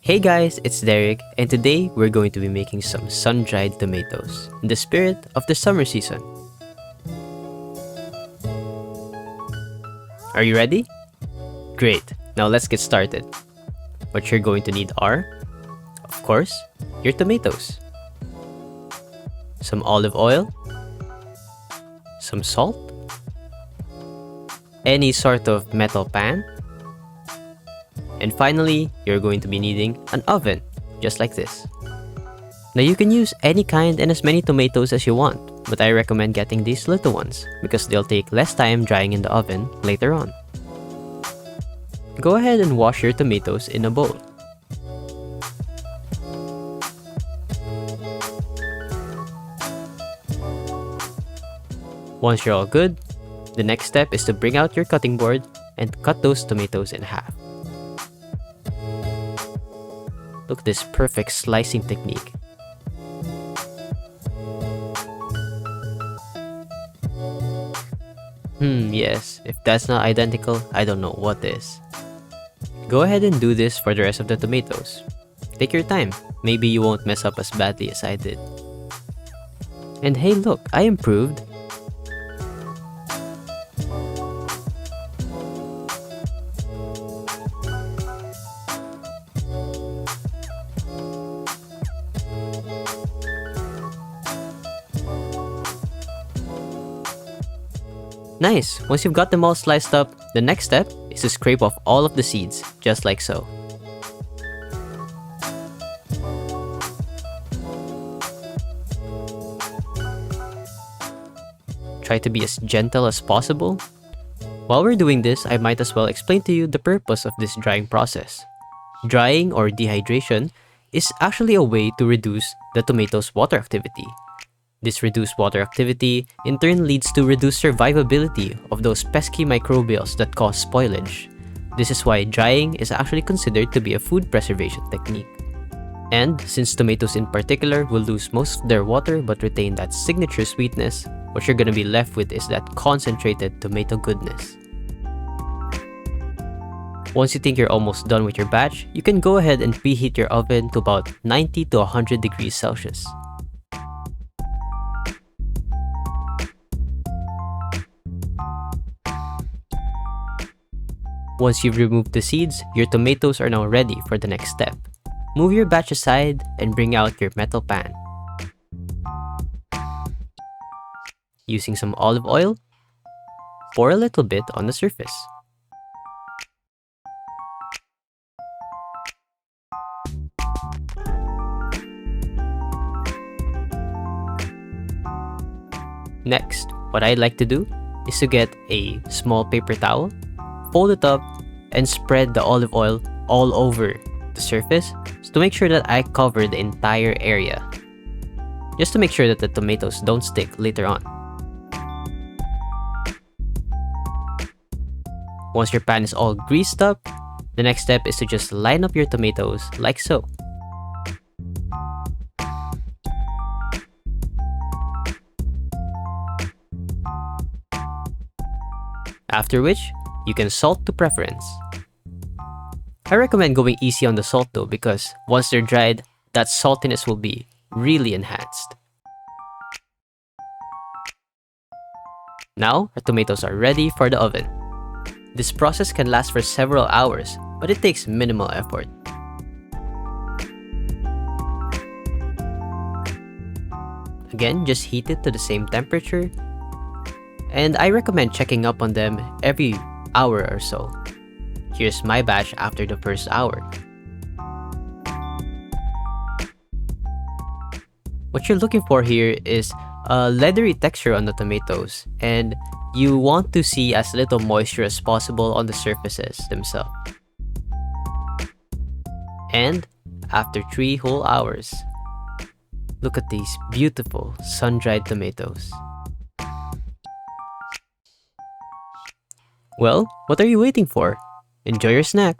Hey guys, it's Derek, and today we're going to be making some sun-dried tomatoes in the spirit of the summer season. Are you ready? Great, now let's get started. What you're going to need are, of course, your tomatoes, some olive oil, some salt, any sort of metal pan, and finally, you're going to be needing an oven, just like this. Now you can use any kind and as many tomatoes as you want, but I recommend getting these little ones because they'll take less time drying in the oven later on. Go ahead and wash your tomatoes in a bowl. Once you're all good, the next step is to bring out your cutting board and cut those tomatoes in half. Look at this perfect slicing technique. Yes, if that's not identical, I don't know what is. Go ahead and do this for the rest of the tomatoes. Take your time, maybe you won't mess up as badly as I did. And hey look, I improved! Nice! Once you've got them all sliced up, the next step is to scrape off all of the seeds, just like so. Try to be as gentle as possible. While we're doing this, I might as well explain to you the purpose of this drying process. Drying or dehydration is actually a way to reduce the tomato's water activity. This reduced water activity in turn leads to reduced survivability of those pesky microbials that cause spoilage. This is why drying is actually considered to be a food preservation technique. And since tomatoes in particular will lose most of their water but retain that signature sweetness, what you're gonna be left with is that concentrated tomato goodness. Once you think you're almost done with your batch, you can go ahead and preheat your oven to about 90 to 100 degrees Celsius. Once you've removed the seeds, your tomatoes are now ready for the next step. Move your batch aside and bring out your metal pan. Using some olive oil, pour a little bit on the surface. Next, what I'd like to do is to get a small paper towel, fold it up, and spread the olive oil all over the surface to make sure that I cover the entire area, just to make sure that the tomatoes don't stick later on. Once your pan is all greased up, the next step is to just line up your tomatoes like so. After which, you can salt to preference. I recommend going easy on the salt though because once they're dried, that saltiness will be really enhanced. Now, our tomatoes are ready for the oven. This process can last for several hours, but it takes minimal effort. Again, just heat it to the same temperature, and I recommend checking up on them every hour or so. Here's my batch after the first hour. What you're looking for here is a leathery texture on the tomatoes, and you want to see as little moisture as possible on the surfaces themselves. And after 3 whole hours, look at these beautiful sun-dried tomatoes. Well, what are you waiting for? Enjoy your snack!